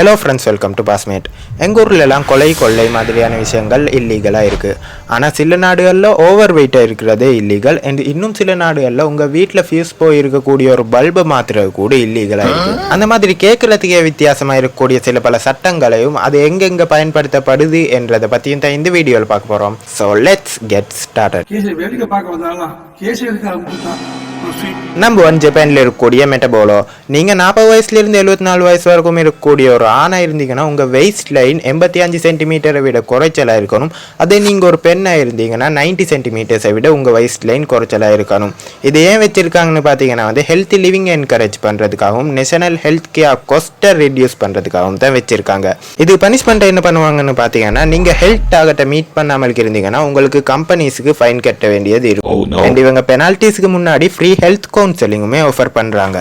Hello friends, welcome to Passmate. எங்கள் ஊர்லலாம் கொள்ளை மாதிரியான விஷயங்கள் இல்லீகலாக இருக்குது. ஆனால் சில நாடுகளில் ஓவர் வெயிட்டாக இருக்கிறதே இல்லீகல். அண்ட் இன்னும் சில நாடுகளில் உங்கள் வீட்டில் ஃபியூஸ் போய் இருக்கக்கூடிய ஒரு பல்பை மாற்றுறது கூட இல்லீகலாக இருக்குது. அந்த மாதிரி கேட்குறதுக்கே வித்தியாசமாக இருக்கக்கூடிய சில பல சட்டங்களையும் அது எங்கெங்கே பயன்படுத்தப்படுது என்றதை பற்றியும் தான் இந்த வீடியோவில் பார்க்க போகிறோம். So let's get started. Number 1, ஜப்பானில் இருக்கக்கூடிய மெட்டபோலோ. நீங்கள் 40 வயசுலேருந்து 74 வயசு வரைக்கும் இருக்கக்கூடிய ஒரு ஆணாக இருந்தீங்கன்னா உங்கள் வெயிஸ்ட் லைன் 85 சென்டிமீட்டரை விட குறைச்சலாக இருக்கணும். அதே நீங்கள் ஒரு பெண்ணாக இருந்தீங்கன்னா 90 சென்டிமீட்டர்ஸை விட உங்கள் வெயிஸ்ட் லைன் குறைச்சலாக இருக்கணும். இது ஏன் வச்சுருக்காங்கன்னு பார்த்தீங்கன்னா ஹெல்த்தி லிவிங் என்கரேஜ் பண்ணுறதுக்காகவும் நேஷனல் ஹெல்த் கேர் காஸ்ட்டை ரெடியூஸ் பண்ணுறதுக்காகவும் தான் வச்சுருக்காங்க. இது பனிஷ்மெண்ட்டை என்ன பண்ணுவாங்கன்னு பார்த்தீங்கன்னா நீங்கள் ஹெல்த் டார்கெட்டை மீட் பண்ணாமல் இருந்தீங்கன்னா உங்களுக்கு கம்பெனிஸுக்கு ஃபைன் கட்ட வேண்டியது இருக்கும். அண்ட் இவங்க பெனால்ட்டிஸ்க்கு முன்னாடி ஃப்ரீ ஹெல்த் கவுன்சிலிங்குமே ஆஃபர் பண்றாங்க.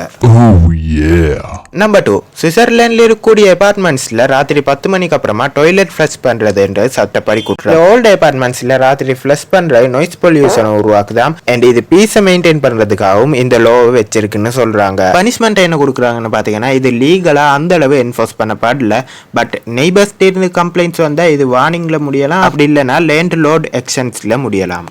நம்பர் 2, சுவிட்சர்லாண்டில் இருக்கக்கூடிய அபார்ட்மெண்ட்ஸ்ல ராத்திரி 10 மணிக்கு அப்புறமா டாய்லெட் ஃப்ளஷ் பண்றது என்ற சட்டப்படி குற்றம். ஓல்டு அபார்ட்மெண்ட்ஸ்ல ராத்திரி ஃப்ளஷ் பண்ற நாய்ஸ் பொல்யூஷனை உருவாக்குதாம். அண்ட் இது பீஸை மெயின்டைன் பண்றதுக்காகவும் இந்த லோ வச்சிருக்குன்னு சொல்றாங்க. பனிஷ்மெண்ட் என்ன கொடுக்குறாங்கன்னு பாத்தீங்கன்னா இது லீகலா அந்த அளவு என்ஃபோர்ஸ் பண்ணப்படல. பட் நெய்பர்ஸ் இருந்து கம்ப்ளைண்ட்ஸ் வந்தா இது வார்னிங்ல முடியலாம், அப்படி இல்லைன்னா லேண்ட் லோட் எக்ஷன்ஸ்ல முடியலாம்.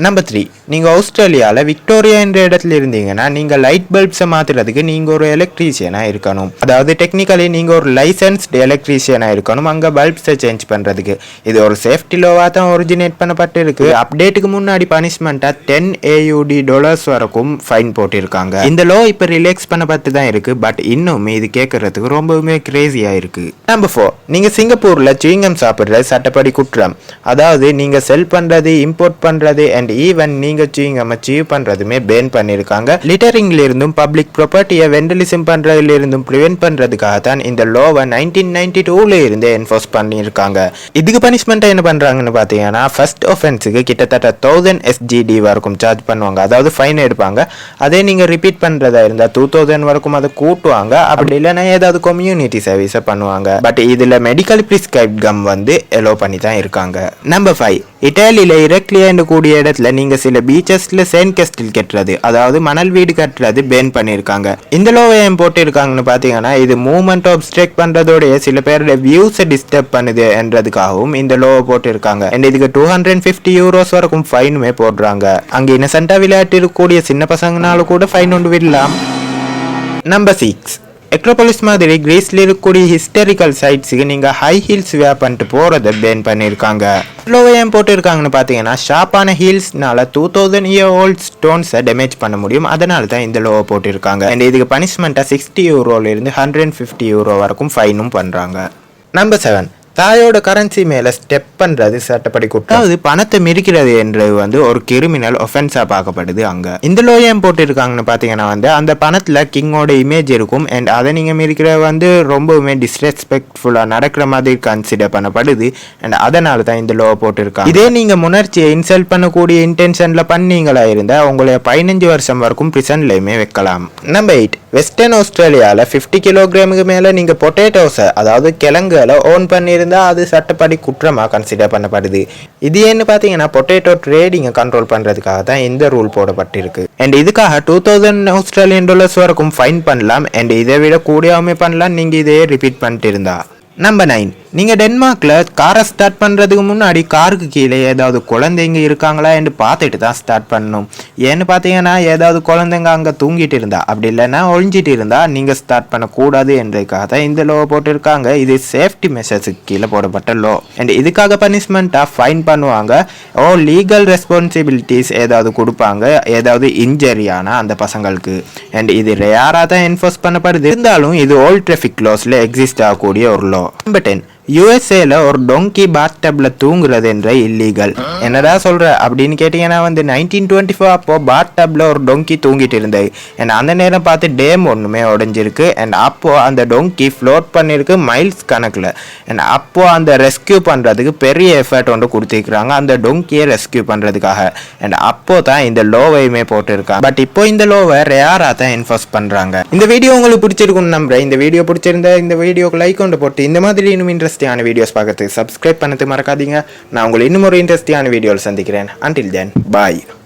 நம்பர் 3, நீங்கள் ஆஸ்திரேலியாவில் விக்டோரியா என்ற இடத்துல இருந்தீங்கன்னா நீங்கள் லைட் பல்ப்ஸை மாற்றுறதுக்கு நீங்கள் ஒரு எலக்ட்ரீஷியனாக இருக்கணும். அதாவது டெக்னிக்கலி நீங்கள் ஒரு லைசன்ஸ்டு எலக்ட்ரீஷியனாக இருக்கணும் அங்கே பல்ப்ஸை சேஞ்ச் பண்ணுறதுக்கு. இது ஒரு சேஃப்டி லோவாக தான் ஒரிஜினேட் பண்ணப்பட்டு இருக்கு. அப்டேட்டுக்கு முன்னாடி பனிஷ்மெண்ட்டாக $10 வரைக்கும் ஃபைன் போட்டிருக்காங்க. இந்த லோ இப்போ ரிலாக்ஸ் பண்ணப்பட்டு தான் இருக்கு. பட் இன்னும் இது கேட்கறதுக்கு ரொம்பவுமே கிரேசியாக இருக்கு. நம்பர் 4, நீங்கள் சிங்கப்பூரில் சுவிங்கம் சாப்பிட்றது சட்டப்படி குற்றம். அதாவது நீங்கள் செல் பண்ணுறது, இம்போர்ட் பண்ணுறது அண்ட் ஈவன் நீங்க சுவிங்கம் அச்சீவ் பண்றதுமே பேன் பண்ணிருக்காங்க. லிட்டரிங்ல இருந்தும் பப்ளிக் ப்ராப்பர்ட்டியை வெண்டலிசம் பண்றதுல இருந்தும் பிரிவென்ட் பண்றதுக்காக தான் இந்த லோவை 1992ல இருந்து என்ஃபோர்ஸ் பண்ணிருக்காங்க. இதுக்கு பனிஷ்மெண்ட் என்ன பண்றாங்கன்னு பாத்தீங்கன்னா ஃபர்ஸ்ட் ஆஃபென்ஸுக்கு கிட்டத்தட்ட 1000 SGD வரைக்கும் சார்ஜ் பண்ணுவாங்க, அதாவது ஃபைன் எடுப்பாங்க. அதே நீங்க ரிப்பீட் பண்றதா இருந்தா 2000 வரைக்கும் அதை கூட்டுவாங்க. அப்படி இல்லைன்னா ஏதாவது கம்யூனிட்டி சர்வீஸை பண்ணுவாங்க. பட் இதுல மெடிக்கல் பிரிஸ்கிரைப்ட் கம் எலோ பண்ணி தான் இருக்காங்க. நம்பர் 5, இட்டாலியில இரெக்லியா கூடிய இடத்துல நீங்க சில பீச்சஸ்ல சேண்ட் கேஸ்டில் கட்டுறது, அதாவது மணல் வீடு கட்டுறது பேன் பண்ணிருக்காங்க. இந்த லோவை ஏன் போட்டிருக்காங்கன்னு பாத்தீங்கன்னா இது மூவ்மெண்ட் ஆப்ஸ்ட்ரக்ட் பண்றதோட சில பேரோட வியூஸை டிஸ்டர்ப் பண்ணுது என்றதுக்காகவும் இந்த லோவை போட்டிருக்காங்க. அண்ட் இதுக்கு €250 வரைக்கும் ஃபைனுமே போடுறாங்க. அங்க இன்னசென்ட்டா விளையாட்டு இருக்கக்கூடிய சின்ன பசங்கனால கூட ஃபைன் ஒன்று விடலாம். நம்பர் 6, எக்ரோபோலிஸ் மாதிரி கிரீஸ்ல இருக்கக்கூடிய ஹிஸ்டாரிக்கல் சைட்ஸுக்கு நீங்க ஹை ஹீல்ஸ் வேர் பண்ணிட்டு போறதை பேன் பண்ணிருக்காங்க. லோவை ஏன் போட்டிருக்காங்கன்னு பாத்தீங்கன்னா ஷார்ப்பான ஹீல்ஸ்னால 2000 year old ஸ்டோன்ஸை டேமேஜ் பண்ண முடியும். அதனால தான் இந்த லோவை போட்டிருக்காங்க. அண்ட் இதுக்கு பனிஷ்மெண்ட்டா €60 இருந்து €150 வரைக்கும் ஃபைனும் பண்றாங்க. நம்பர் 7, தாயோட கரன்சி மேல ஸ்டெப் பண்றது சட்டப்படி குற்றம். அதாவது பணத்தை மிரிக்கிறது என்றது ஒரு கிரிமினல் ஒஃபென்ஸா பார்க்கப்படுது. அங்க இந்த லோ ஏன் போட்டிருக்காங்கன்னு பாத்தீங்கன்னா அந்த பணத்துல கிங்கோட இமேஜ் இருக்கும். அண்ட் அதை நீங்க மிரிக்கிறது ரொம்பவுமே டிஸ்ரெஸ்பெக்ட்ஃபுல்லா நடக்கிற மாதிரி கன்சிடர் பண்ணப்படுது. அண்ட் அதனால தான் இந்த லோ போட்டிருக்காங்க. இதே நீங்க முணர்ச்சியை இன்சல்ட் பண்ணக்கூடிய இன்டென்ஷன்ல பண்ணீங்களா இருந்தா உங்களை 15 வருஷம் வரைக்கும் பிரிசன்லயுமே வைக்கலாம். நம்பர் 8, வெஸ்டர்ன் ஆஸ்திரேலியாவில் 50 கிலோகிராமுக்கு மேலே நீங்கள் பொட்டேட்டோஸை, அதாவது கிழங்குகளை ஓன் பண்ணியிருந்தால் அது சட்டப்படி குற்றமாக கன்சிடர் பண்ணப்படுது. இது ஏன்னு பார்த்தீங்கன்னா பொட்டேட்டோ ட்ரேடிங்கை கண்ட்ரோல் பண்ணுறதுக்காக தான் இந்த ரூல் போடப்பட்டிருக்கு. அண்ட் இதுக்காக $2000 வரைக்கும் ஃபைன் பண்ணலாம். அண்ட் இதை விட கூடியாவுமே பண்ணலாம் நீங்கள் இதையே ரிப்பீட் பண்ணிட்டு இருந்தா. நம்பர் 9, நீங்கள் டென்மார்க்கில் காரை ஸ்டார்ட் பண்ணுறதுக்கு முன்னாடி காருக்கு கீழே ஏதாவது குழந்தைங்க இருக்காங்களா என்று பார்த்துட்டு தான் ஸ்டார்ட் பண்ணணும். ஏன்னு பார்த்தீங்கன்னா ஏதாவது குழந்தைங்க அங்கே தூங்கிட்டு இருந்தா, அப்படி இல்லைன்னா ஒழிஞ்சிட்டு இருந்தா நீங்கள் ஸ்டார்ட் பண்ணக்கூடாது என்றதுக்காக தான் இந்த லோ போட்டிருக்காங்க. இது சேஃப்டி மெஷர்ஸுக்கு கீழே போடப்பட்ட லோ. அண்ட் இதுக்காக பனிஷ்மெண்ட்டாக ஃபைன் பண்ணுவாங்க. லீகல் ரெஸ்பான்சிபிலிட்டிஸ் ஏதாவது கொடுப்பாங்க, ஏதாவது இன்ஜரியான அந்த பசங்களுக்கு. அண்ட் இது ரேராக தான் என்ஃபோர்ஸ் பண்ணப்படுது. இருந்தாலும் இது ஓல்ட் டிராஃபிக் லாஸில் எக்ஸிஸ்ட் ஆகக்கூடிய ஒரு லோ. நம்பர் 10, யூஎஸ்ஏல ஒரு டொங்கி பாத்டப்ல தூங்குறது என்ற இல்லீகல். என்னடா சொல்ற அப்படின்னு கேட்டீங்கன்னா 1924 அப்போ பாத்டப்ல ஒரு டொங்கி தூங்கிட்டு இருந்தது. அண்ட் அந்த நேரம் பார்த்து டேம் ஒண்ணுமே உடைஞ்சிருக்கு. அண்ட் அப்போ அந்த டொங்கி ஃப்ளோட் பண்ணிருக்கு மைல்ஸ் கணக்குல. அண்ட் அப்போ அந்த ரெஸ்கியூ பண்றதுக்கு பெரிய எஃபர்ட் ஒன்று கொடுத்துருக்காங்க அந்த டொங்கியை ரெஸ்கியூ பண்றதுக்காக. அண்ட் அப்போ தான் இந்த லோவையுமே போட்டிருக்காங்க. பட் இப்போ இந்த லோவை ரேரா தான் என்ஃபோர்ஸ் பண்றாங்க. இந்த வீடியோ உங்களுக்கு பிடிச்சிருக்குன்னு நம்புறேன். இந்த வீடியோ பிடிச்சிருந்தா இந்த வீடியோக்கு லைக் கொண்டு போட்டு இந்த மாதிரி இன்னும் இன்ட்ரெஸ்டிங்கான வீடியோஸ் பார்க்கறதுக்கு சப்ஸ்கிரைப் பண்ணது மறக்காதீங்க. நான் உங்களை இன்னும் ஒரு இன்ட்ரெஸ்டிங்கான வீடியோவில் சந்திக்கிறேன். Until then, bye.